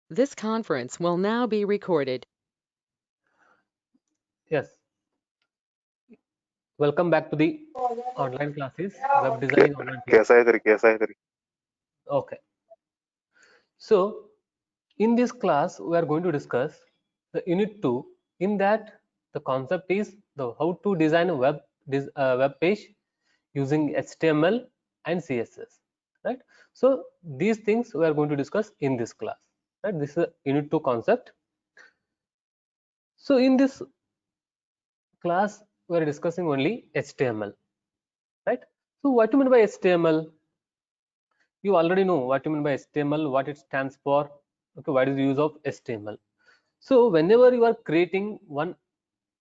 This conference will now be recorded. Yes, welcome back to the online classes, web designing online class. कैसा है तेरी Okay, so in this class we are going to discuss the unit 2. In that, the concept is the how to design a web page using HTML and CSS, right? So these things we are going to discuss in this class, right? This is a unit 2 concept. So in this class we are discussing only HTML, right? So what do you mean by HTML? You already know what you mean by HTML, what it stands for. Okay, what is the use of HTML? So whenever you are creating one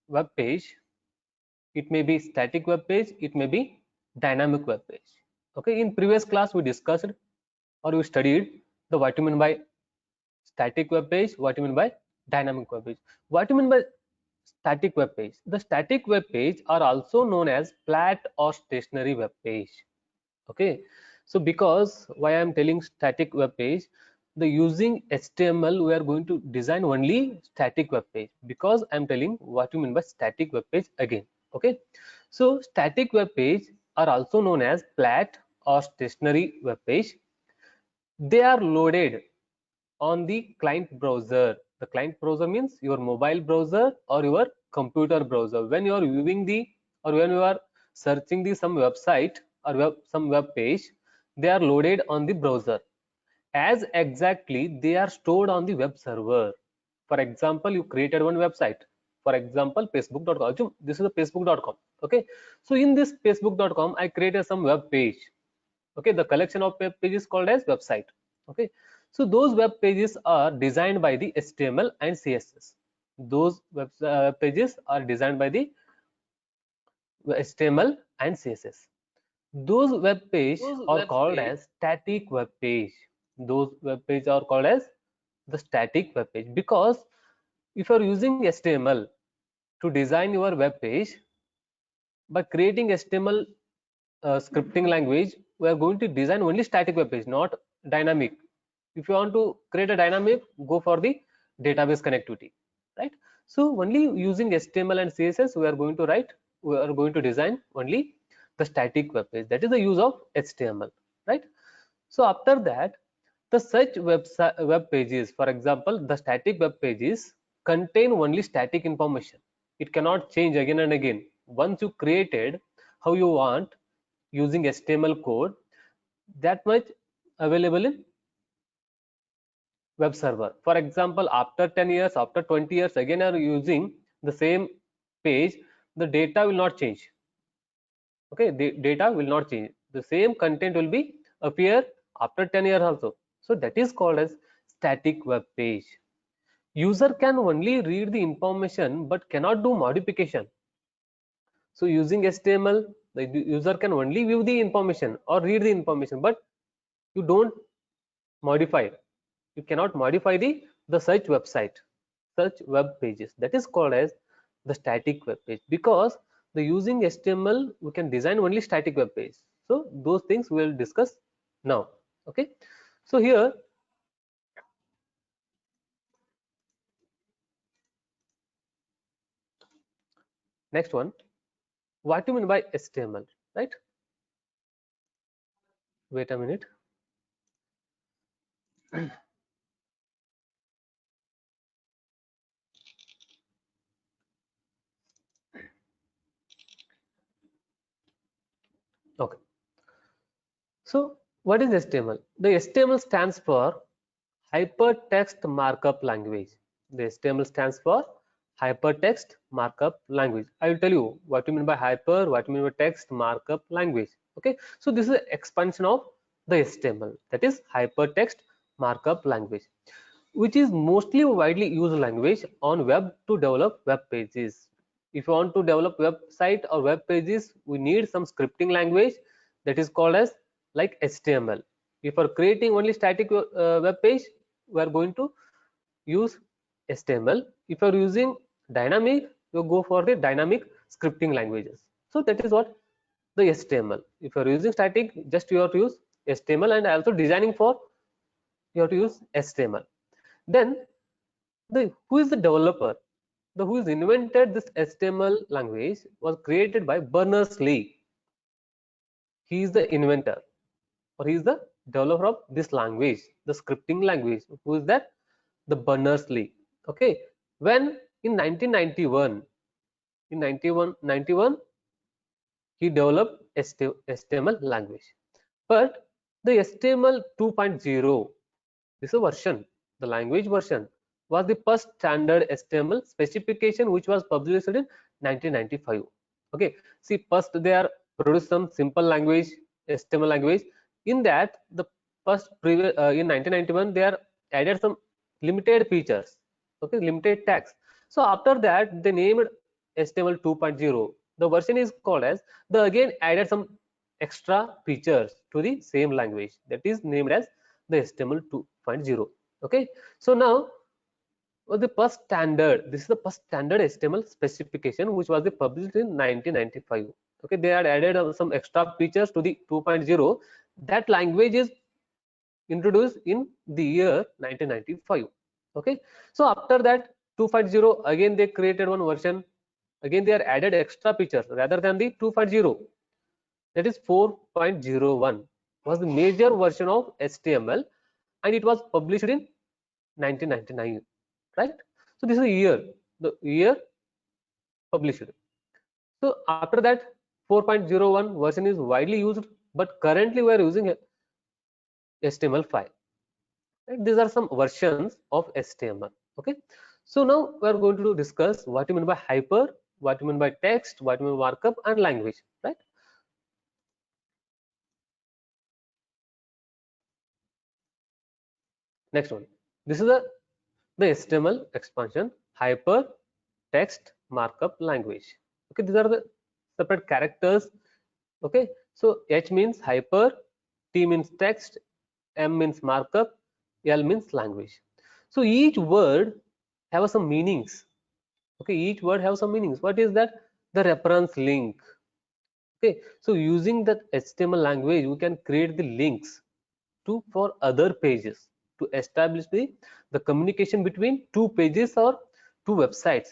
web page, it may be static web page, it may be dynamic web page. Okay, in previous class we discussed or we studied the what you mean by static web page, what you mean by dynamic web page. What you mean by static web page? The static web page are also known as flat or stationary web page. Okay, so because why I'm telling static web page, the using HTML we are going to design only static web page, because I'm telling what you mean by static web page again. Okay, so static web page are also known as flat or stationary web page. They are loaded on the client browser. The client browser means your mobile browser or your computer browser. When you are viewing the or when you are searching the some website or some web page, they are loaded on the browser. As exactly they are stored on the web server. For example, you created one website. For example, facebook.com. This is a facebook.com. Okay, so in this facebook.com, I created some web page. Okay, the collection of web pages called as website. Okay, so those web pages are designed by the HTML and CSS. Those web pages are designed by the HTML and CSS. Those web pages are called as static web page. Those web pages are called as the static web page, because if you are using HTML to design your web page, by creating HTML scripting language, we are going to design only static web page, not dynamic. If you want to create a dynamic, go for the database connectivity, right? So only using HTML and CSS we are going to design only the static web page. That is the use of HTML, right? So after that, the such web pages, for example, the static web pages contain only static information. It cannot change again and again. Once you created how you want using HTML code, that much available in web server. For example, after 10 years, after 20 years, again are using the same page, the data will not change. Okay, the data will not change. The same content will be appear after 10 years also. So that is called as static web page. User can only read the information but cannot do modification. So using HTML, the user can only view the information or read the information, but you don't modify. You cannot modify the such website, such web pages. That is called as the static web page, because the using HTML we can design only static web page. So those things we will discuss now. Okay, so here next one, what do you mean by HTML, right? Wait a minute. Okay, so what is HTML? The HTML stands for hypertext markup language. The HTML stands for hypertext markup language. I will tell you what you mean by hyper, what you mean by text markup language. Okay, so this is an expansion of the HTML, that is hypertext markup language, which is mostly widely used language on web to develop web pages. If you want to develop website or web pages, we need some scripting language, that is called as like HTML. If you are creating only static web page, we are going to use HTML. If you are using dynamic, you go for the dynamic scripting languages. So that is what the HTML. If you are using static, just you have to use HTML, and also designing for you have to use HTML. Then who is the developer? The who is invented this HTML language was created by Berners-Lee. He is the inventor, or he is the developer of this language, the scripting language. Who is that? The Berners-Lee. Okay. When in 1991, he developed HTML language. But the HTML 2.0, this is a version, the language version, was the first standard HTML specification which was published in 1995. Okay, see, first they are produced some simple language, HTML language. In that, the first previous in 1991 they are added some limited features, okay, limited tags. So after that they named HTML 2.0. The version is called as, the again added some extra features to the same language, that is named as the HTML 2.0. Okay, so now the first standard, this is the first standard HTML specification which was published in 1995. Okay, they had added some extra features to the 2.0. That language is introduced in the year 1995. Okay, so after that 2.0, again they created one version, again they are added extra features rather than the 2.0, that is 4.01 was the major version of HTML, and it was published in 1999, right? So this is the year published. So after that 4.01 version is widely used, but currently we are using HTML5. Right? These are some versions of HTML. Okay, so now we are going to discuss what you mean by hyper, what you mean by text, what you mean by markup and language, right? Next one, this is the HTML expansion: hyper, text, markup, language. Okay, these are the separate characters. Okay, so H means hyper, T means text, M means markup, L means language. So each word have some meanings. Okay, each word have some meanings. What is that? The reference link. Okay, so using that HTML language, we can create the links to for other pages to establish the communication between two pages or two websites,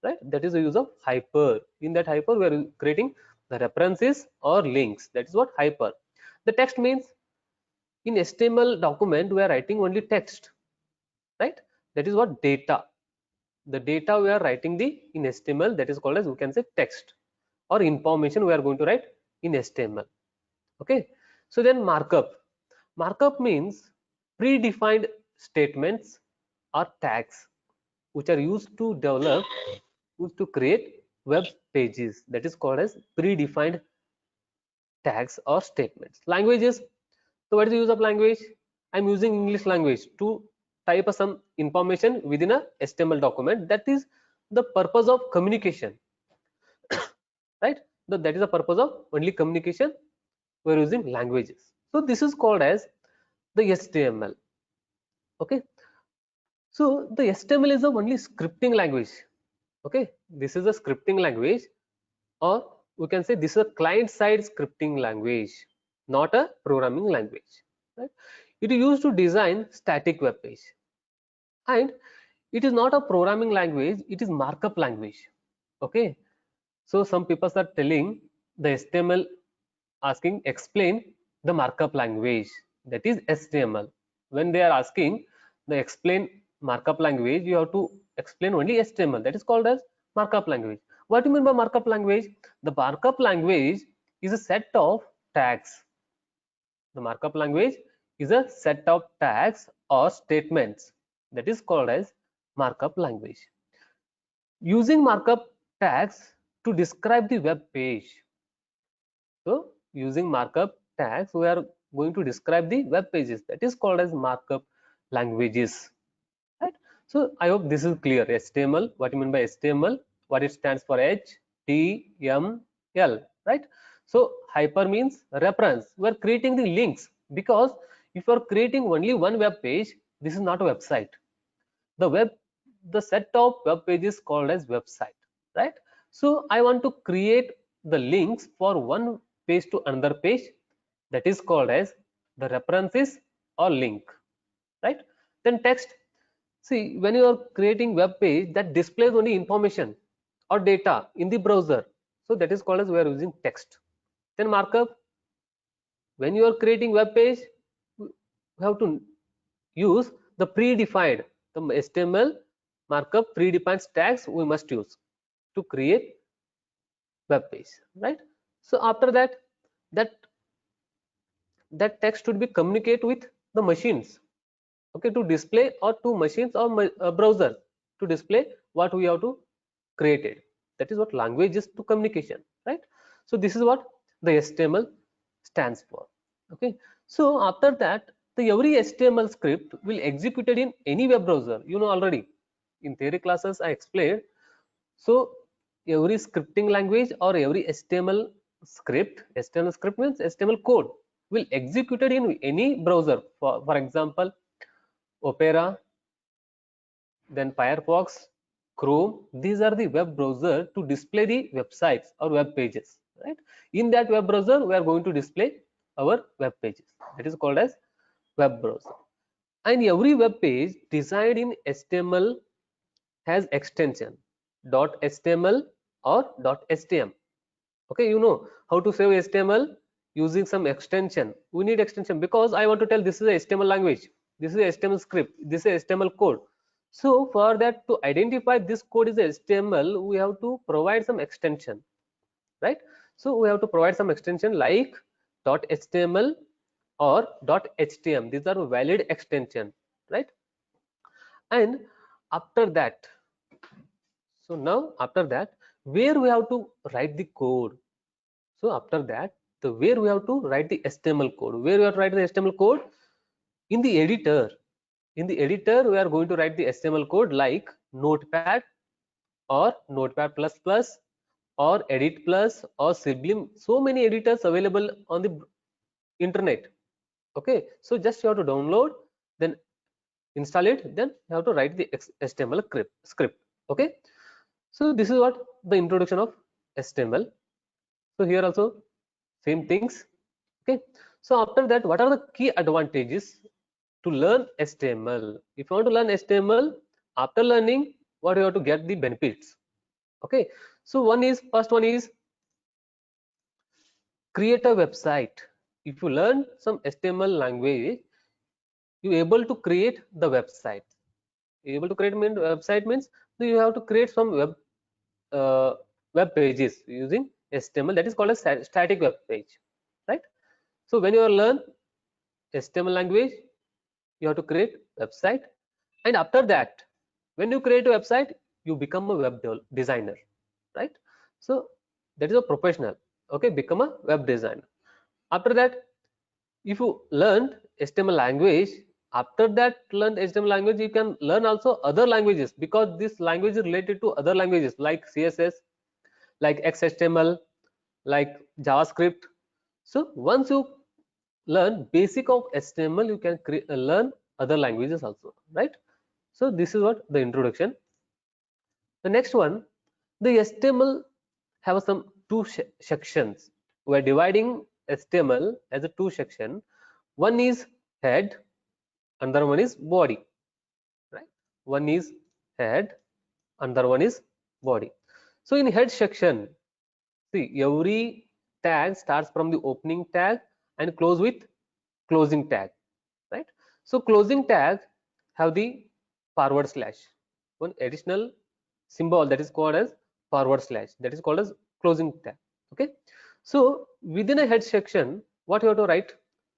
right? That is the use of hyper. In that hyper, we are creating the references or links. That is what hyper. The text means, in HTML document we are writing only text, right? That is what data. The data we are writing in HTML, that is called as, we can say, text, or information we are going to write in HTML. Okay, so then markup. Markup means predefined statements or tags which are used to create web pages. That is called as predefined tags or statements. Languages. So what is the use of language? I'm using English language to type some information within a HTML document. That is the purpose of communication, right? That is the purpose of only communication. We're using languages. So this is called as the HTML. Okay, so the HTML is the only scripting language. Okay, this is a scripting language, or we can say this is a client-side scripting language, not a programming language. Right? It is used to design static web page, and it is not a programming language. It is markup language. Okay, so some people are telling the HTML, asking explain the markup language, that is HTML. When they are asking the explain markup language, you have to explain only HTML, that is called as markup language. What do you mean by markup language? The markup language is a set of tags. The markup language is a set of tags or statements, that is called as markup language. Using markup tags to describe the web page. So using markup tags, we are going to describe the web pages, that is called as markup languages, right? So I hope this is clear. HTML, what you mean by HTML, what it stands for: HTML, right? So hyper means reference. We are creating the links, because if you are creating only one web page, this is not a website. The set of web pages called as website, right? So I want to create the links for one page to another page, that is called as the references or link, right? Then text. See, when you are creating web page that displays only information or data in the browser, so that is called as we are using text. Then markup, when you are creating web page, we have to use the predefined, the HTML markup predefined tags we must use to create web page, right? So after that, that that text should be communicate with the machines, okay, to display, or to machines or browser to display what we have to created. That is what language is to communication, right? So this is what the HTML stands for. Okay, so after that, the every HTML script will executed in any web browser. You know already in theory classes I explained. So every scripting language or every HTML script means HTML code will executed in any browser. For example, Opera, then Firefox, Chrome. These are the web browser to display the websites or web pages, right? In that web browser, we are going to display our web pages. That is called as web browser. And every web page designed in HTML has extension .html or .htm. Okay, you know how to save HTML using some extension. We need extension because I want to tell this is a HTML language, this is a HTML script, this is HTML code. So for that, to identify this code is HTML, we have to provide some extension, right? So we have to provide some extension like .html or .htm. These are valid extension, right? And after that, so now after that, where we have to write the code. So after that, the where we have to write the HTML code. Where we have to write the HTML code? In the editor. In the editor, we are going to write the HTML code like Notepad or Notepad++ or Edit Plus or Sublime. So many editors available on the internet. Okay, so just you have to download, then install it, then you have to write the HTML script. Okay, so this is what the introduction of HTML. So here also same things. Okay, so after that, what are the key advantages to learn HTML? If you want to learn HTML, after learning, what you have to get the benefits. Okay, so first one is create a website. If you learn some HTML language, you able to create the website. Able to create website means you have to create some uh, web pages using HTML. That is called a static web page, right? So when you learn HTML language, you have to create website, and after that, when you create a website, you become a web designer, right? So that is a professional. Okay, become a web designer. After that, if you learned HTML language, after that learn HTML language, you can learn also other languages, because this language is related to other languages like CSS, like XHTML, like JavaScript. So once you learn basic of HTML, you can learn other languages also, right? So this is what the introduction. The next one, the HTML have some two sections. We are dividing HTML as a two section. One is head, another one is body, right? One is head, another one is body. So in head section, see, every tag starts from the opening tag and close with closing tag, right? So closing tag have the forward slash, one additional symbol that is called as forward slash, that is called as closing tag. Okay, so within a head section, what you have to write?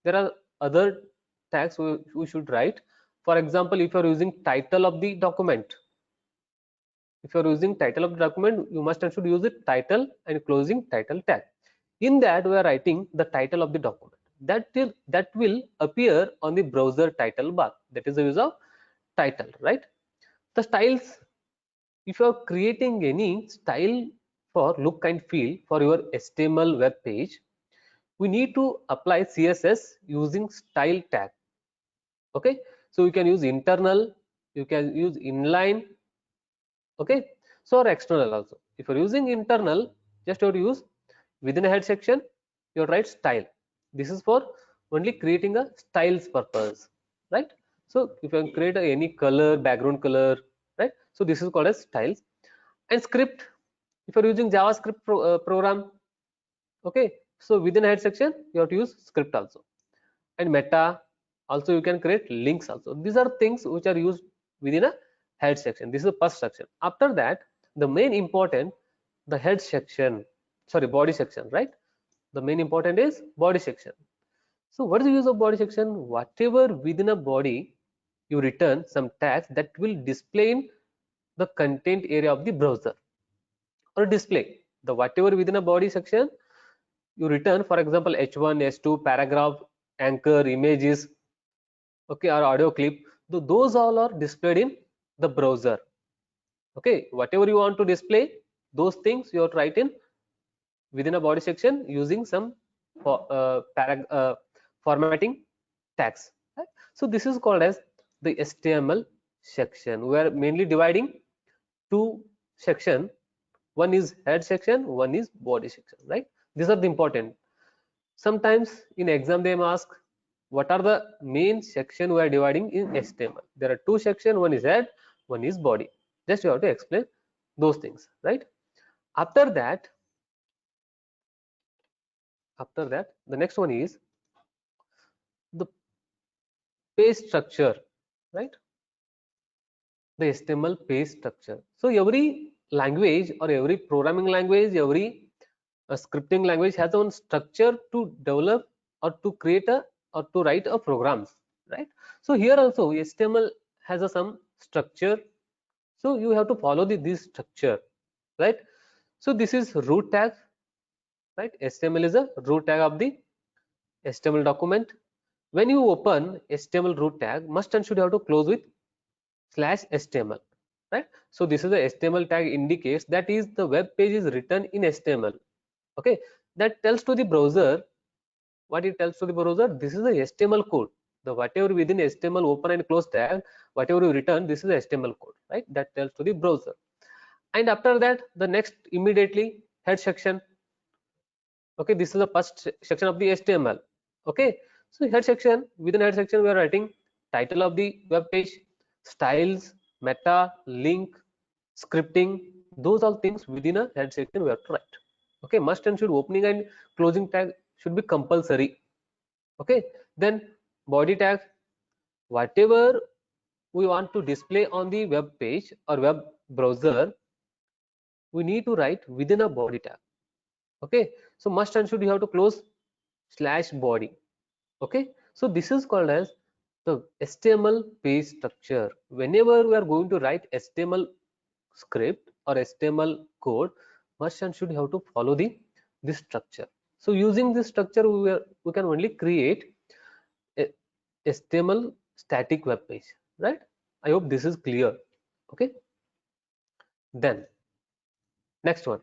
There are other tags we should write. For example, if you are using title of the document, if you are using title of the document, you must and should use the title and closing title tag. In that, we are writing the title of the document. That will appear on the browser title bar. That is the use of title, right? The styles, if you are creating any style for look and feel for your HTML web page, we need to apply CSS using style tag. Okay, so you can use internal, you can use inline. Okay, so or external also. If you're using internal, just you have to use within a head section, you write style. This is for only creating a styles purpose, right? So you can create any color, background color, right? So this is called as styles. And script, if you're using JavaScript program, okay, so within head section you have to use script also. And meta, also you can create links also. These are things which are used within a head section. This is the first section. After that, the main important, the head section, sorry, body section, right? The main important is body section. So what is the use of body section? Whatever within a body you return some tags that will display in the content area of the browser, or display the whatever within a body section you return, for example h1, h2, paragraph, anchor, images, okay, or audio clip, those all are displayed in the browser. Okay, whatever you want to display, those things you have to write in within a body section using some formatting tags, right? So this is called as the HTML section. We are mainly dividing two section, one is head section, one is body section, right? These are the important. Sometimes in exam they ask what are the main section we are dividing in HTML. There are two sections, one is head, one is body. Just you have to explain those things, right? After that, the next one is the page structure, right? The HTML page structure. So every language or every programming language, every scripting language has own structure to develop or to create a or to write a programs, right? So here also HTML has a some structure, so you have to follow this structure, right? So this is root tag, right? HTML is a root tag of the HTML document. When you open HTML root tag, must and should have to close with /HTML, right? So this is the HTML tag indicates that is the web page is written in HTML. Okay, that tells to the browser, what it tells to the browser, this is the HTML code. The whatever within HTML open and close tag, whatever you return, this is the HTML code, right? That tells to the browser. And after that, the next immediately head section. Okay, this is the first section of the HTML. Okay, so head section, within head section we are writing title of the web page, styles, meta, link, scripting, those all things within a head section we have to write. Okay, must and should opening and closing tag should be compulsory. Okay, then body tag, whatever we want to display on the web page or web browser, we need to write within a body tag. Okay, so must and should you have to close /body. Okay, so this is called as the HTML page structure. Whenever we are going to write HTML script or HTML code, must and should have to follow this structure. So using this structure we can only create a HTML static web page, right? I hope this is clear. Okay, then next one,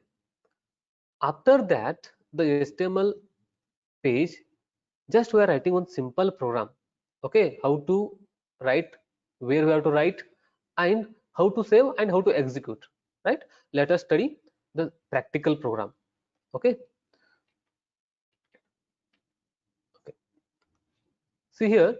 after that the HTML page, just we are writing one simple program. Okay, how to write, where we have to write, and how to save and how to execute, right? Let us study the practical program. Okay, see here,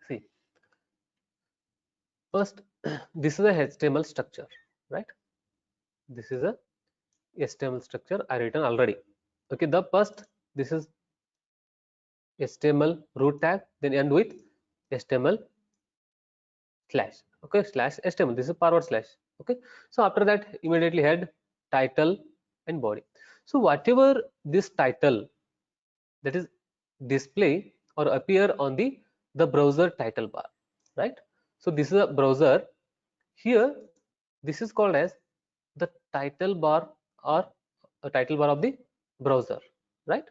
see first this is a HTML structure, right? This is a HTML structure I written already. Okay, the first, this is HTML root tag, then end with HTML slash, okay, /HTML, this is forward slash. Okay, so after that immediately head, title and body. So whatever this title that is display or appear on the browser title bar, right? So this is a browser. Here this is called as the title bar or a title bar of the browser, right?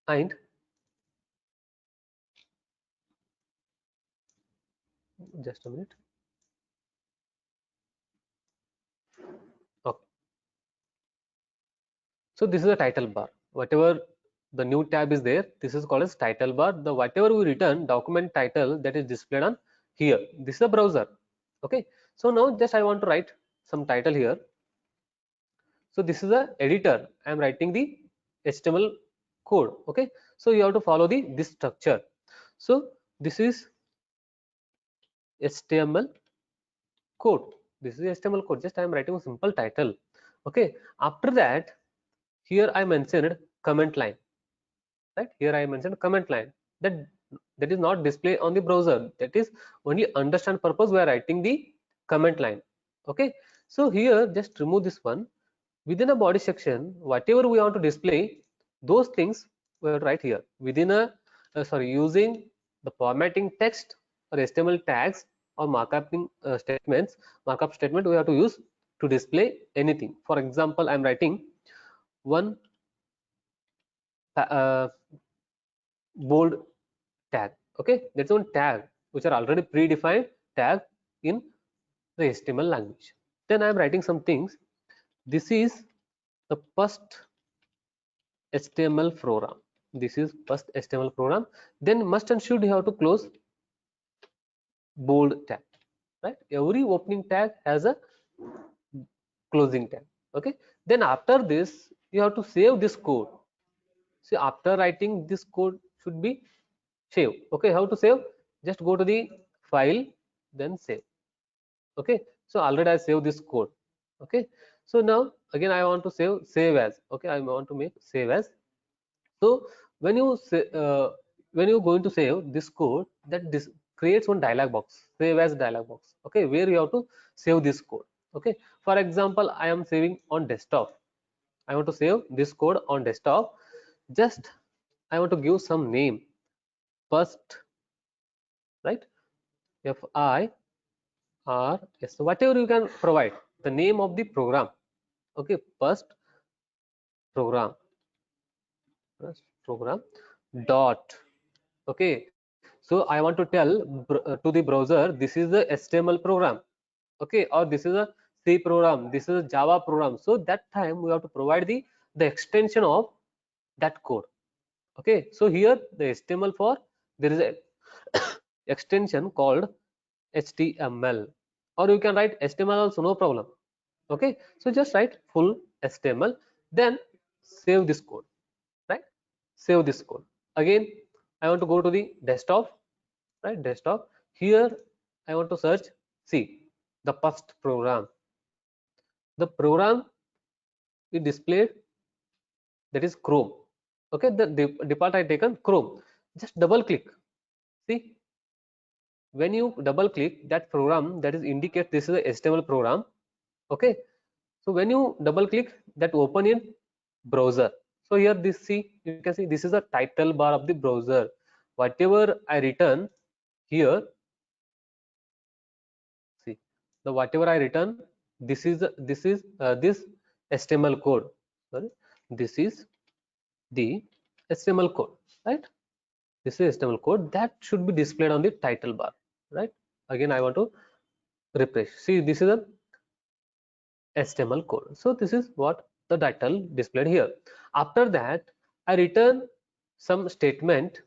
And just a minute. Okay, so this is a title bar. Whatever the new tab is there, this is called as title bar. The whatever we return document title that is displayed on here, this is a browser. Okay, So now just I want to write some title here. So this is a editor. I am writing the HTML code. Okay, so you have to follow the this structure. So this is HTML code. This is HTML code. Just I am writing a simple title. Okay, after that, here I mentioned comment line. Right, here I mentioned comment line. That is not display on the browser. That is only understand purpose. We are writing the comment line. Okay, so here just remove this one. Within a body section, whatever we want to display, those things we will write here within a using the formatting text or HTML tags or statements. Markup statement we have to use to display anything. For example, I am writing one uh, bold tag. Okay, that's one tag which are already predefined tag in the HTML language. Then I am writing some things. This is the first HTML program. This is first HTML program. Then must and should you have to close bold tag. Right? Every opening tag has a closing tag. Okay. Then after this, you have to save this code. See, after writing this code should be save. Okay. How to save? Just go to the file, then save. Okay. So already I save this code. Okay. So now again I want to save as. Okay. I want to make save as. So when you say, when you going to save this code, that this creates one dialog box, save as dialog box. Okay, where you have to save this code. Okay, for example, I am saving on desktop. I want to save this code on desktop. Just I want to give some name. First, right? FIRS. So whatever you can provide the name of the program. Okay, first program. First program dot. Okay, so I want to tell to the browser this is the HTML program. Okay, or this is a C program, this is a Java program. So that time we have to provide the extension of that code. Okay, so here the HTML for there is a extension called HTML, or you can write HTML also, no problem. Okay, so just write full HTML, then save this code. Right, save this code. Again I want to go to the desktop. Right, desktop. Here I want to search, see the first program. The program is displayed, that is Chrome. Okay, the default I taken Chrome. Just double click. See, when you double click that program, that is indicate this is a HTML program. Okay, so when you double click, that open in browser. So here this, see, you can see this is a title bar of the browser. Whatever I return here, see, the whatever I return, this is this HTML code. Sorry, this is the HTML code, right? This is HTML code that should be displayed on the title bar, right? Again I want to refresh. See, this is a HTML code. So this is what the title displayed here. After that, I return some statement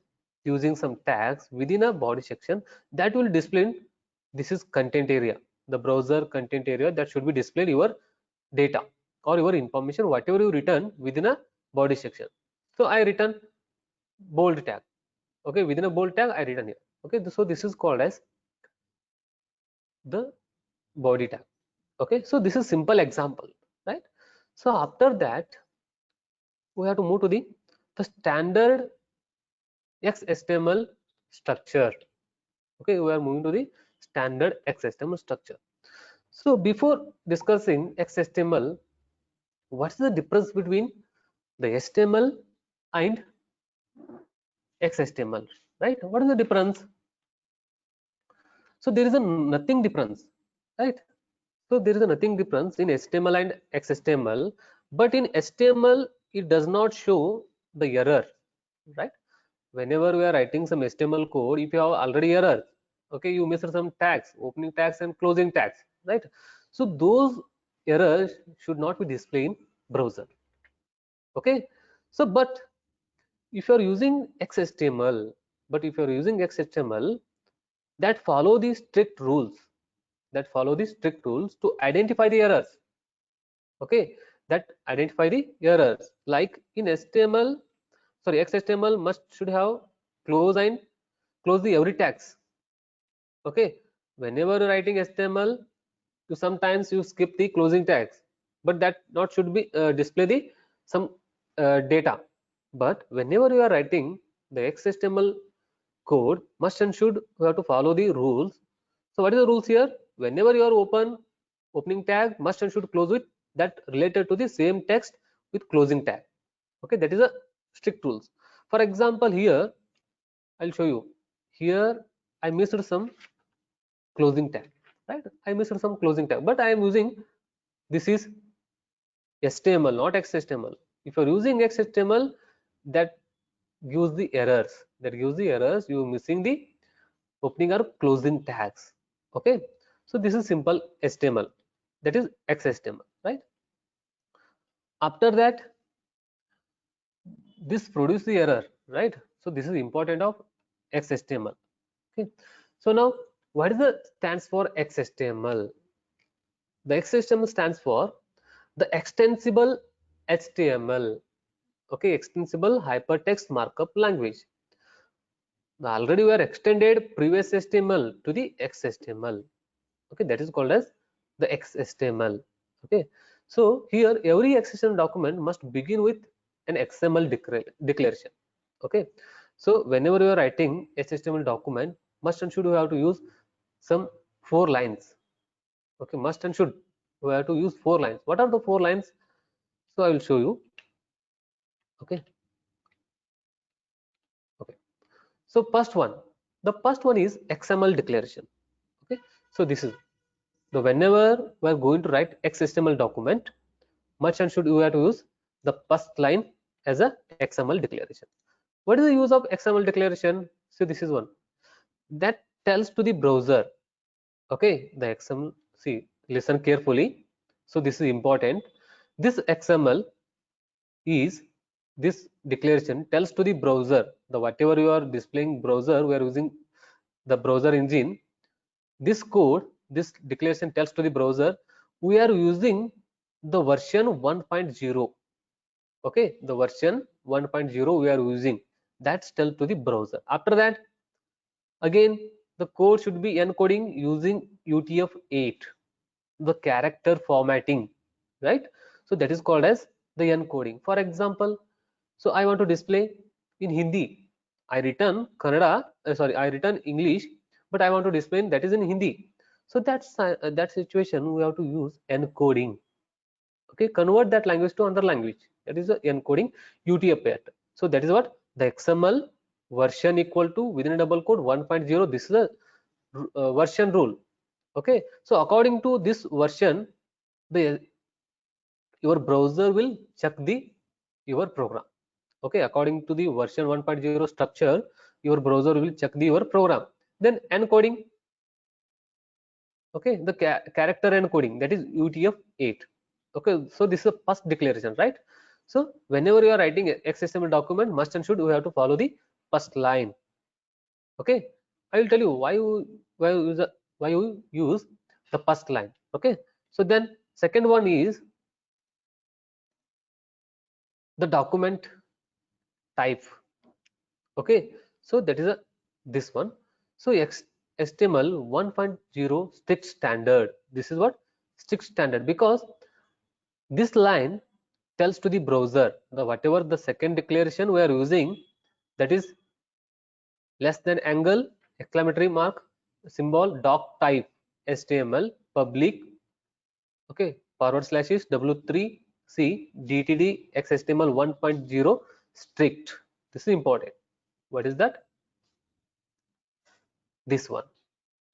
using some tags within a body section that will display. This is content area, the browser content area that should be displayed your data or your information, whatever you return within a body section. So I return bold tag. Okay, within a bold tag I return here. Okay, so this is called as the body tag. Okay, so this is simple example, right? So after that we have to move to the standard XHTML structure. Okay, we are moving to the standard XHTML structure. So before discussing XHTML, what's the difference between the HTML and XHTML, right? What is the difference? So there is a nothing difference, right? So there is a nothing difference in HTML and XHTML, but in HTML it does not show the error, right? Whenever we are writing some HTML code, if you have already error, okay, you missed some tags, opening tags and closing tags, right? So those errors should not be displayed in browser. Okay, so but if you are using XHTML, that follow these strict rules. that follow the strict rules to identify the errors. Okay, that identify the errors. Like in HTML, sorry, XHTML must should have close the every tags. Okay, whenever you're writing HTML, you sometimes you skip the closing tags, but that not should be display the some data. But whenever you are writing the XHTML code, must and should you have to follow the rules. So what is the rules here? Whenever you are opening tag, must and should close with that related to the same text with closing tag. Okay, that is a strict rules. For example, here I'll show you. Here I missed some closing tag, right? I missed some closing tag, but I am using this is HTML, not XHTML. If you are using XHTML, that gives the errors. That gives the errors. You missing the opening or closing tags. Okay, so this is simple HTML. That is XHTML, right? After that, this produce the error, right? So this is important of XHTML. Okay, so now what is the stands for XHTML? The XHTML stands for the extensible HTML. Okay, extensible hypertext markup language. Already we are extended previous HTML to the XHTML. Okay, that is called as the XHTML. Okay, so here every XHTML document must begin with an XML declaration. Okay, so whenever you are writing HTML document, must and should you have to use some 4 lines. Okay, must and should we have to use 4 lines. What are the 4 lines? So I will show you. Okay, okay. So the first one is XML declaration. Okay, so this is the whenever we are going to write XHTML document, must and should you have to use the first line as a XML declaration. What is the use of XML declaration? So this is one that tells to the browser. Okay, the XML, see, listen carefully. So this is important. This XML is this declaration tells to the browser, the whatever you are displaying browser, we are using the browser engine. This code, this declaration tells to the browser we are using the version 1.0. Okay, the version 1.0 we are using, that's tell to the browser. After that, again the code should be encoding using UTF-8, the character formatting, right? So that is called as the encoding. For example, so I want to display in Hindi, I written Kannada, I written English, but I want to display that is in Hindi. So that's that situation we have to use encoding. Okay, convert that language to another language, that is the encoding UTF-8. So that is what the XML version equal to within a double quote 1.0. This is a version rule. Okay, so according to this version, the your browser will check the your program. Okay, according to the version 1.0 structure, your browser will check the your program. Then encoding, okay, the character encoding, that is UTF-8. Okay, so this is a first declaration, right? So whenever you are writing a XHTML document, must and should you have to follow the first line. Okay, I will tell you why you use the first line. Okay, so then second one is the document type. Okay, so that is a this one. So HTML 1.0 strict standard, this is what strict standard, because this line tells to the browser the whatever the second declaration we are using, that is less than angle exclamatory mark symbol doc type HTML public, okay, / is w3c gtd xhtml 1.0 strict. This is important. What is that? This one,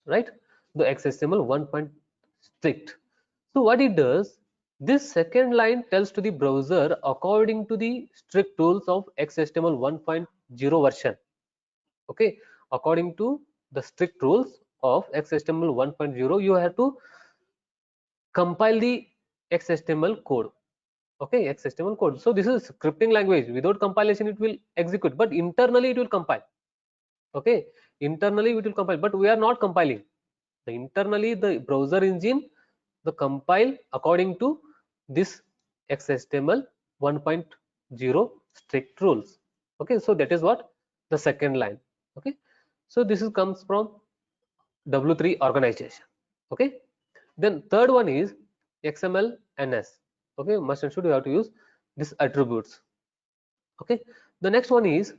right? The XHTML 1. Strict. So what it does, this second line tells to the browser according to the strict rules of XHTML 1.0 version. Okay, according to the strict rules of XHTML 1.0, you have to compile the XHTML code. Okay, XHTML code. So this is scripting language. Without compilation, it will execute, but internally it will compile. Okay, internally it will compile, but we are not compiling. The internally the browser engine the compile according to this XHTML 1.0 strict rules. Okay, so that is what the second line. Okay, so this is comes from W3 organization. Okay, then third one is XML NS. Okay, must and should you have to use this attributes. Okay, the next one is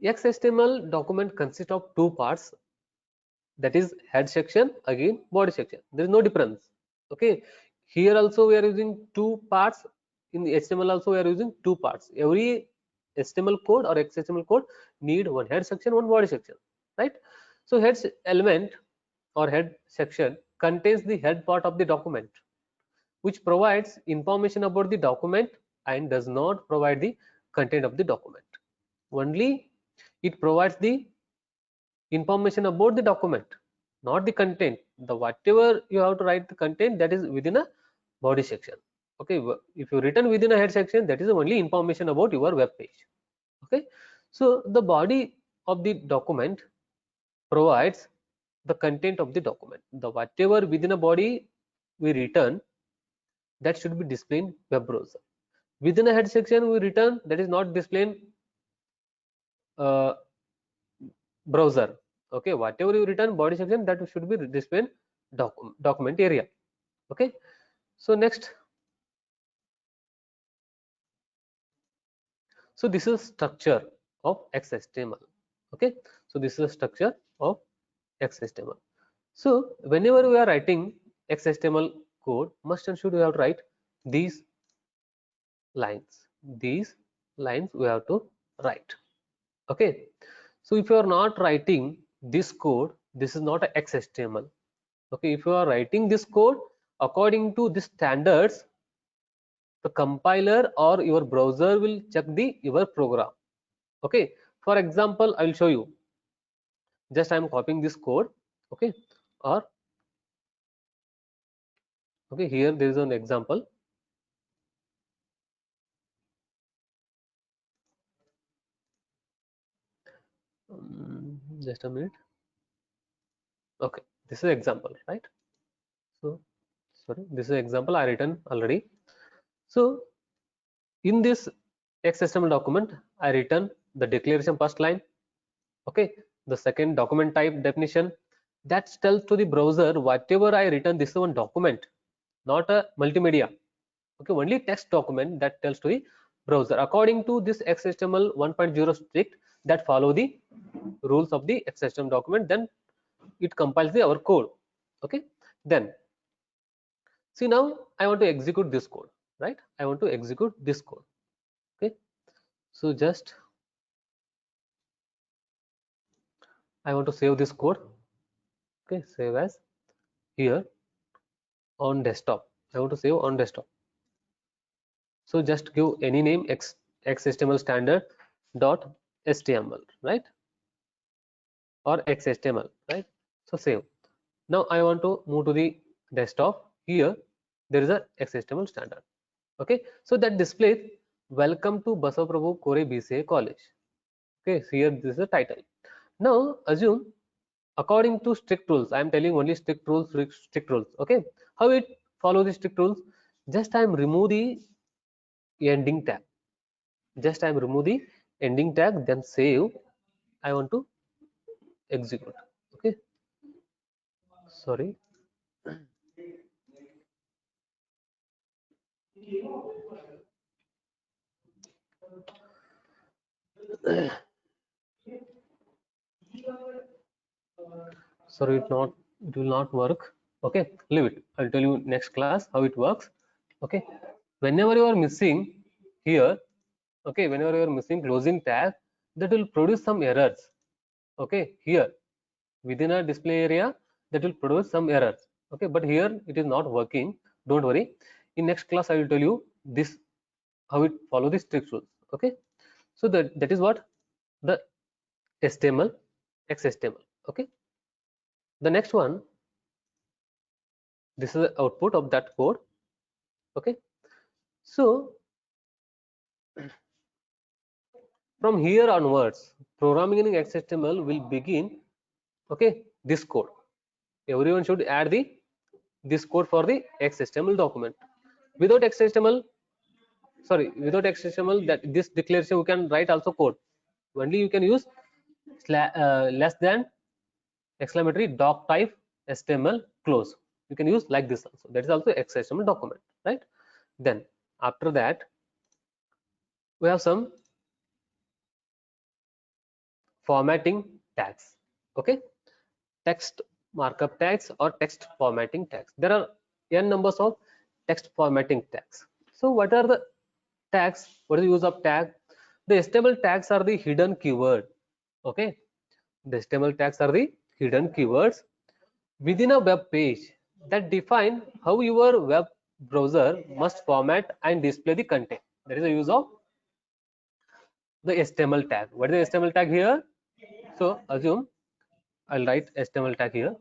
XHTML document consists of two parts, that is head section, again body section. There is no difference. Okay, here also we are using two parts, in the HTML also we are using two parts. Every HTML code or XHTML code need one head section, one body section, right? So head element or head section contains the head part of the document, which provides information about the document and does not provide the content of the document. Only it provides the information about the document, not the content. The whatever you have to write the content, that is within a body section. Okay, if you written within a head section, that is only information about your web page. Okay, so the body of the document provides the content of the document. The whatever within a body we return, that should be displayed in web browser. Within a head section we return, that is not displayed uh, browser. Okay, whatever you return body section, that should be displayed document area. Okay, so next, so this is structure of XHTML. Okay, so this is the structure of XHTML. So whenever we are writing XHTML code, must and should we have to write these lines. These lines we have to write. Okay, so if you are not writing this code, this is not a XHTML. Okay, if you are writing this code according to the standards, the compiler or your browser will check the your program. Okay, for example, I will show you. Just I am copying this code. Okay, or okay, here there is an example. Just a minute. Okay, this is example, right? So sorry, this is example I written already. So in this XHTML document, I written the declaration first line. Okay, the second document type definition, that tells to the browser whatever I written, this is one document, not a multimedia. Okay, only text document, that tells to the browser according to this XHTML 1.0 strict, that follow the rules of the XHTML document, then it compiles our code. Okay, then see, now I want to execute this code, right? I want to execute this code. Okay, so just I want to save this code. Okay, save as here on desktop. I want to save on desktop. So just give any name, XHTML standard dot html, right? Or XHTML, right? So save. Now I want to move to the desktop. Here there is a XHTML standard. Okay, so that displays welcome to Basaprabhu Kore BCA College. Okay, so here this is the title. Now assume according to strict rules, I am telling only strict rules, strict rules. Okay, how it follow the strict rules? Just I am remove the ending tag. Just I am remove the ending tag, then save. I want to execute. Okay, sorry. Sorry, it will not work. Okay, leave it. I'll tell you next class how it works. Okay, whenever you are missing here, okay, whenever you are missing closing tag, that will produce some errors. Okay, here within a display area, that will produce some errors. Okay, but here it is not working. Don't worry, in next class I will tell you this, how it follow the strict rules. Okay, so that is what the HTML, XHTML. Okay, the next one, this is the output of that code. Okay, so From here onwards, programming in XHTML will begin, okay, this code. Everyone should add this code for the XHTML document. Without XHTML, without XHTML, that this declaration you can write also code. Only you can use less than exclamatory doc type HTML close. You can use like this also. That is also XHTML document, right? Then after that, we have some formatting tags. Okay, text markup tags or text formatting tags. There are n numbers of text formatting tags. So what are the tags? What is the use of tag? The HTML tags are the hidden keyword. Okay, the HTML tags are the hidden keywords within a web page that define how your web browser must format and display the content. That is the use of the HTML tag. What is the HTML tag here? So assume I'll write HTML tag here.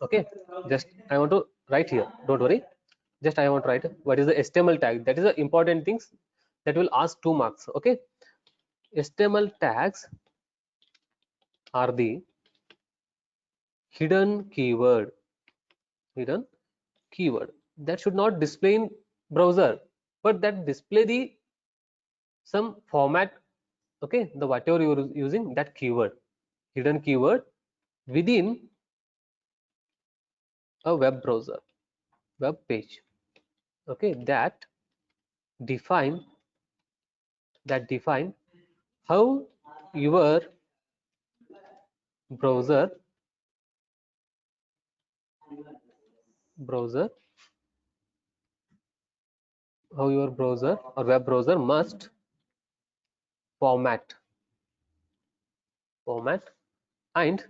Okay, just I want to write here. Don't worry. Just I want to write what is the HTML tag. That is the important things that will ask 2 marks. Okay, HTML tags are the hidden keyword. Hidden keyword that should not display in browser, but that display the some format. Okay, the whatever you are using that keyword, hidden keyword within a web browser, web page. Okay, define define how your browser browser how your browser or web browser must format and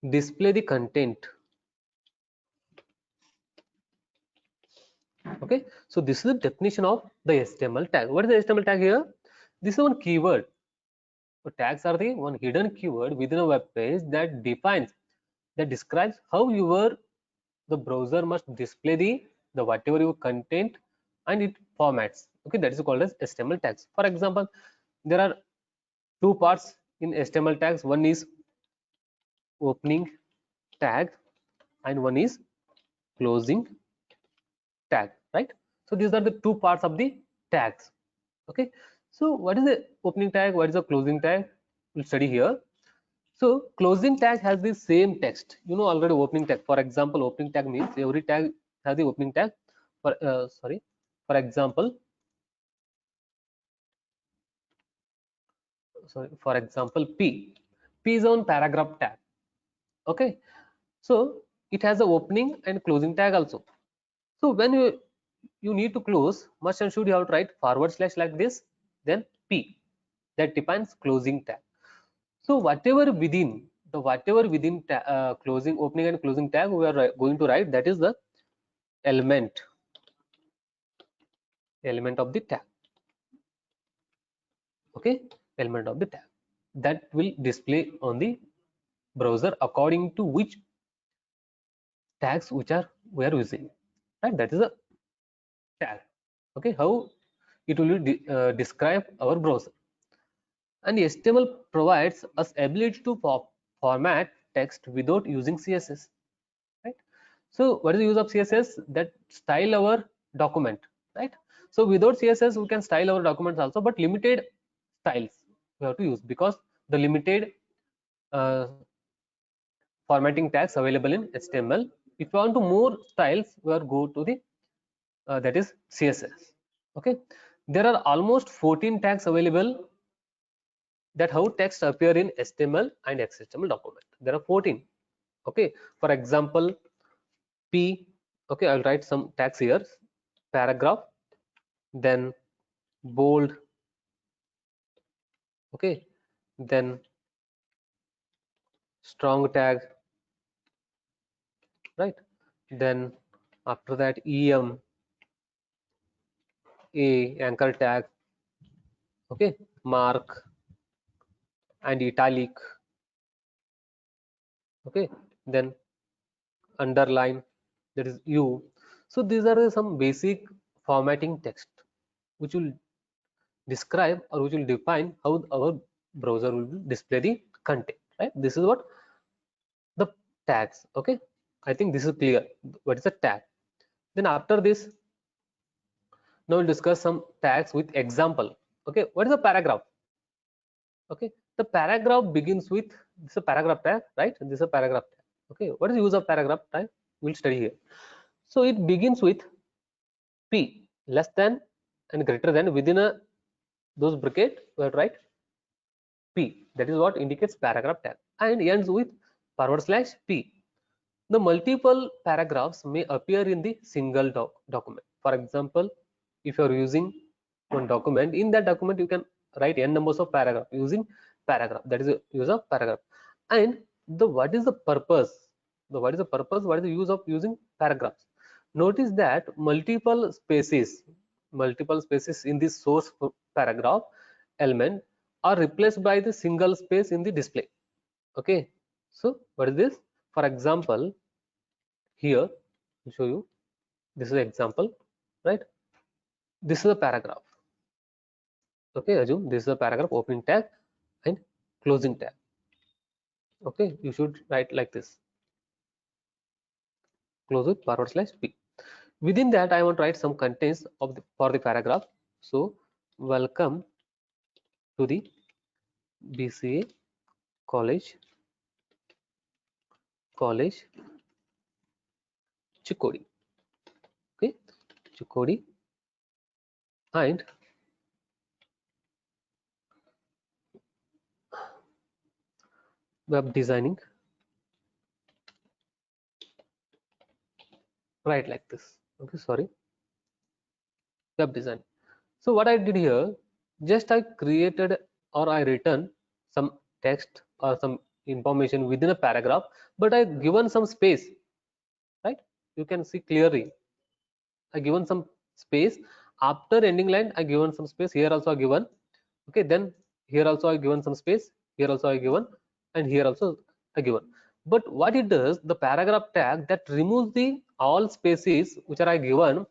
display the content. Okay, so this is the definition of the HTML tag. What is the HTML tag here? This is one keyword. So tags are the one hidden keyword within a web page that describes how your the browser must display the whatever your content and it formats. Okay, that is called as HTML tags. For example, there are two parts in HTML tags. One is opening tag and one is closing tag, right? So these are the two parts of the tags. Okay, so what is the opening tag, what is the closing tag? We'll study here. So closing tag has the same text, you know already. Opening tag, for example, opening tag means every tag has the opening tag. For example, p is on paragraph tag. Okay, so it has a opening and closing tag also. So when you need to close, must and should you have to write forward slash like this, then p, that defines closing tag. So whatever within closing, opening and closing tag we are going to write, that is the element of the tag. Okay, element of the tag that will display on the browser according to which tags which are we are using, right? That is a tag. Okay, how it will describe our browser. And HTML provides us ability to format text without using CSS, right? So what is the use of CSS? That style our document, right? So without CSS we can style our documents also, but limited styles we have to use because the limited uh, formatting tags available in HTML. If you want to more styles, we are go to the that is CSS. Okay, there are almost 14 tags available that how text appear in HTML and XHTML document. There are 14. Okay, for example, P. Okay, I'll write some tags here. Paragraph, then bold. Okay, then strong tag, right? Then after that EM, A, anchor tag. Okay, mark and italic. Okay, then underline, that is U. So these are some basic formatting text which will describe or which will define how our browser will display the content, right? This is what the tags. Okay, I think this is clear. What is a tag? Then after this, now we'll discuss some tags with example. Okay, what is a paragraph? Okay, the paragraph begins with this is a paragraph tag, right? This is a paragraph tag. Okay, what is the use of paragraph tag? We'll study here. So it begins with p less than and greater than within a those bracket. We have to write p. That is what indicates paragraph tag, and ends with /p. The multiple paragraphs may appear in the single document. For example, if you are using one document, in that document you can write n numbers of paragraph using paragraph. That is the use of paragraph. And the what is the purpose? What is the purpose? What is the use of using paragraphs? Notice that multiple spaces in the source paragraph element are replaced by the single space in the display. Okay, so what is this? For example, here I'll show you. This is an example, right? This is a paragraph. Okay, assume this is a paragraph, opening tag and closing tag. Okay, you should write like this. Close with /p. Within that, I want to write some contents of for the paragraph. So, welcome to the BCA College Chikkodi. Okay, Chikkodi, and web designing. Write like this. Okay, sorry, web design. So what I did here, just I created or I written some text or some information within a paragraph, but I given some space, right? You can see clearly I given some space after ending line. I given some space here also I given. Okay, then here also I given some space, here also I given, and here also I given. But what it does, the paragraph tag that removes the all spaces which are I given,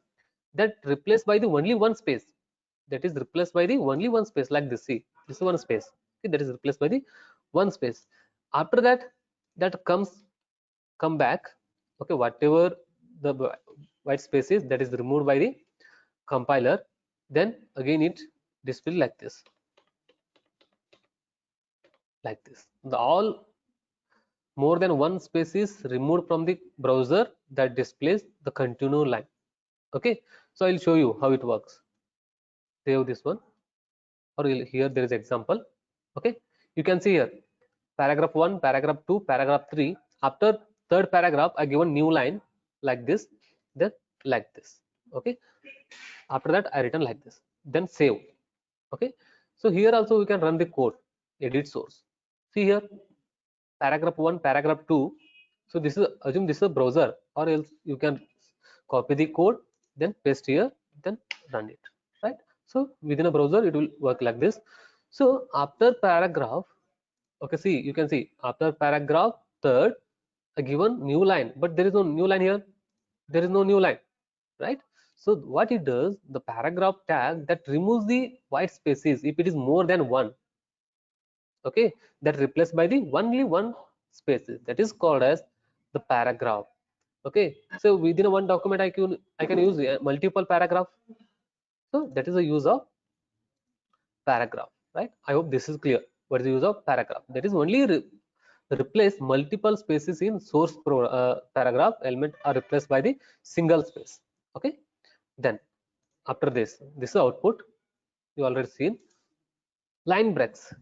that replaced by the only one space, that is replaced by the only one space, like this. See, this is one space. Okay, that is replaced by the one space. After that, that come back. Okay, whatever the white space is, that is removed by the compiler. Then again it display like this, like this. The all more than one space is removed from the browser that displays the continue line. Okay, so I'll show you how it works. Save this one, or here there is example. Okay, you can see here paragraph 1, paragraph 2, paragraph 3. After third paragraph I given new line like this, then like this. Okay, after that I written like this, then save. Okay, so here also we can run the code, edit source. See here, paragraph 1, paragraph 2. So this is, assume this is a browser, or else you can copy the code, then paste here, then run it, right? So within a browser it will work like this. So after paragraph, okay, see, you can see after paragraph third a given new line, but there is no new line here, there is no new line, right? So what it does, the paragraph tag that removes the white spaces if it is more than one. Okay, that replaced by the only one spaces, that is called as the paragraph. Okay, so within one document I can use multiple paragraph. So that is the use of paragraph, right? I hope this is clear. What is the use of paragraph? That is only replace multiple spaces in source paragraph element are replaced by the single space. Okay, then after this is output. You already seen line breaks.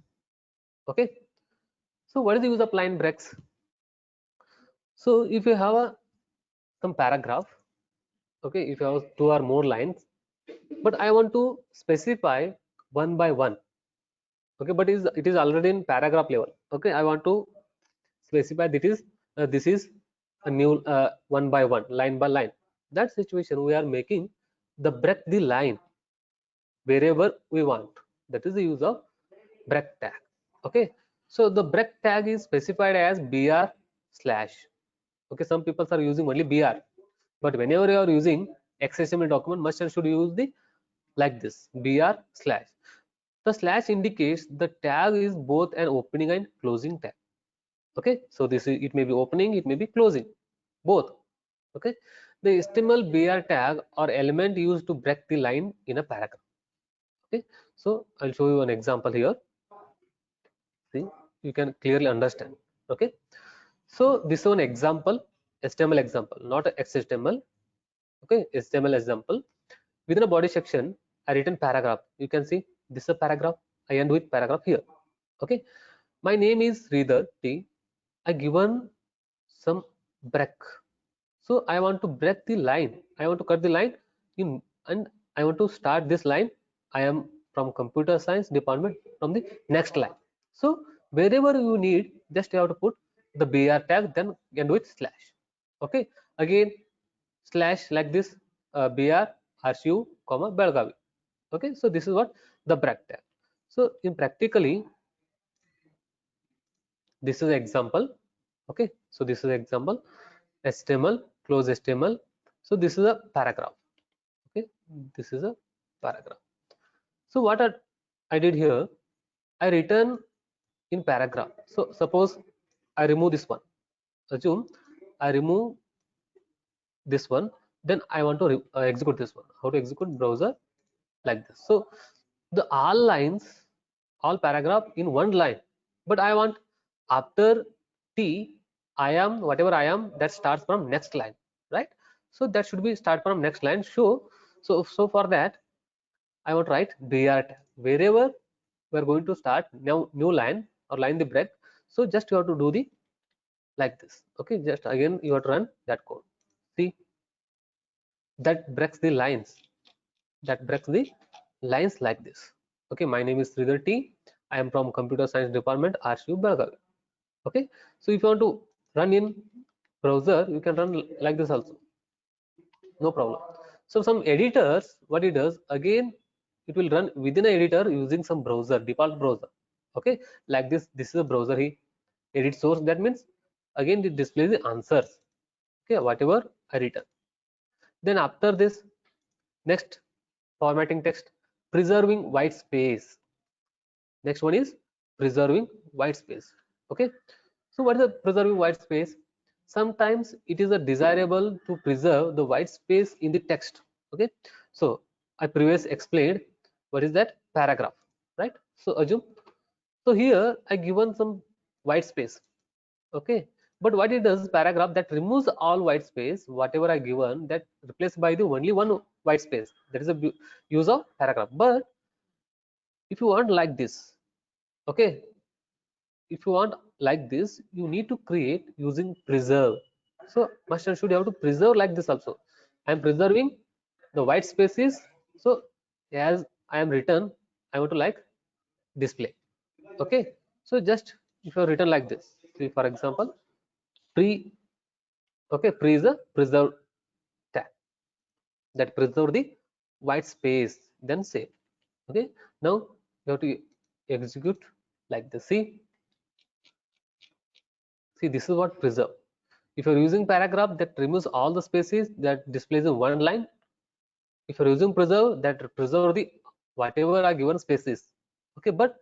Okay, so what is the use of line breaks? So if you have some paragraph, okay, if you have 2 or more lines, but I want to specify one by one. Okay, but it is already in paragraph level. Okay, I want to specify this is a new one by one, line by line. That situation we are making the break the line wherever we want. That is the use of break tag. Okay, so the break tag is specified as br slash. Okay, some people are using only br, but whenever you are using XHTML document, must and should use the like this br slash. The slash indicates the tag is both an opening and closing tag. Okay, so this is, it may be opening, it may be closing, both. Okay, the HTML BR tag or element used to break the line in a paragraph. Okay, so I'll show you an example here. See, you can clearly understand. Okay, so this is an example, HTML example, not a XHTML. Okay, HTML example. Within a body section, I written paragraph. You can see this is a paragraph. I end with paragraph here. Okay, my name is Sridhar T. I given some break. So I want to break the line. I want to cut the line in, and I want to start this line. I am from computer science department from the next line. So wherever you need, just you have to put the BR tag, then end with slash. Okay, again slash like this, BR RCU comma Belgavi. Okay, so this is what the break tag. So in practically, this is example. Okay, so this is example HTML, close HTML. So this is a paragraph. Okay, this is a paragraph. So what I did here, I written in paragraph. So suppose I remove this one. Assume I remove this one, then I want to execute this one. How to execute? Browser like this. So the all lines, all paragraph in one line, but I want after T, I am whatever I am, that starts from next line, right? So that should be start from next line. So for that I want to write BR tag. Wherever we are going to start now new line or line the break, so just you have to do the like this. Okay, just again you have to run that code. See, that breaks the lines, that breaks the lines like this. Okay, my name is Sridhar T. I am from computer science department, RCU Belgavi. Okay, so if you want to run in browser, you can run like this also, no problem. So some editors, what it does, again it will run within an editor using some browser, default browser. Okay, like this is a browser he edit source, that means again it displays the answers. Okay, whatever I written. Then after this, next formatting text, preserving white space. Next one is preserving white space. Okay, so what is the preserving white space? Sometimes it is a desirable to preserve the white space in the text. Okay, so I previously explained what is that paragraph, right? So assume, so here I given some white space. Okay, but what it does, paragraph that removes all white space, whatever I given, that replaced by the only one white space. That is a use of paragraph. But if you want like this, okay, if you want like this, you need to create using preserve. So must and should you have to preserve like this also. I am preserving the white spaces. So as I am written, I want to like display. Okay, so just if you are written like this, see for example, pre, okay, pre is a preserve tag that preserve the white space, then save. Okay, now you have to execute like this. See, this is what preserve. If you're using paragraph, that removes all the spaces, that displays in one line. If you're using preserve, that preserve the whatever are given spaces. Okay, but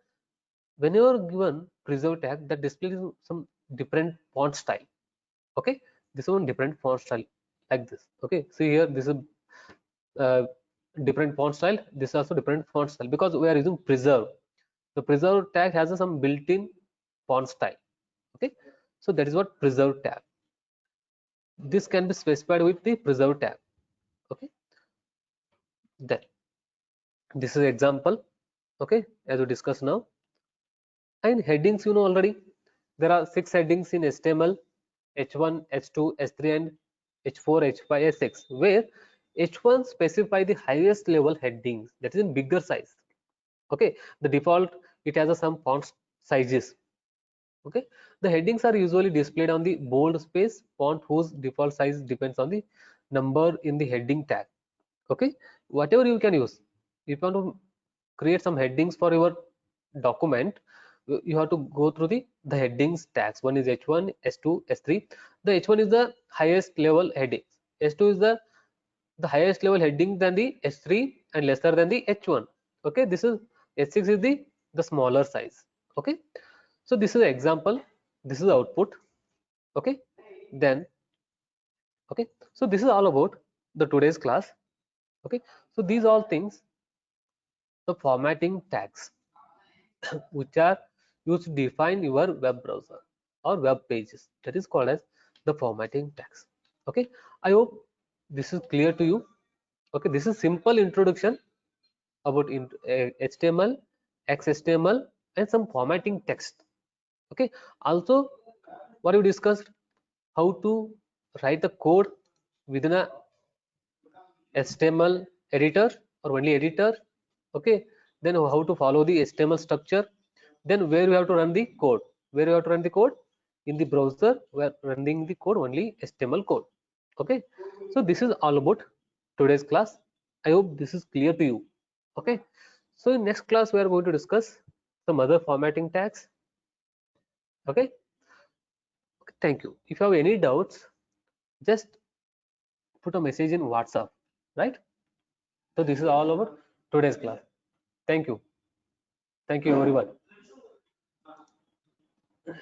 whenever given preserve tag, that displays some different font style. Okay, this one different font style like this. Okay, see here, this is uh, different font style. This is also different font style because we are using preserve. The preserve tag has some built-in font style. Okay, so that is what preserve tag. This can be specified with the preserve tag. Okay, then this is example. Okay, as we discuss now. And headings, you know already, there are 6 headings in HTML: H1, H2, H3, and H4, H5, H6, where H1 specify the highest level headings, that is in bigger size. Okay, the default, it has some font sizes. Okay, the headings are usually displayed on the bold space font whose default size depends on the number in the heading tag. Okay, whatever you can use. If you want to create some headings for your document, you have to go through the headings tags. One is H1, H2, H3. The H1 is the highest level headings. H2 is the highest level heading than the H3 and lesser than the H1. Okay, this is H6 is the smaller size. Okay, so this is the example, this is the output. Okay, then okay, so this is all about the today's class. Okay, so these all things, the formatting tags which are used to define your web browser or web pages, that is called as the formatting tags. Okay, I hope this is clear to you. Okay, this is simple introduction about HTML, XHTML, and some formatting text. Okay, also what we discussed, how to write the code within a HTML editor or only editor. Okay, then how to follow the HTML structure, then where you have to run the code, where you have to run the code in the browser, we are running the code only HTML code. Okay, so this is all about today's class. I hope this is clear to you. Okay, so in next class we are going to discuss some other formatting tags. Okay, thank you. If you have any doubts, just put a message in WhatsApp, right? So this is all about today's class. Thank you. Thank you everyone.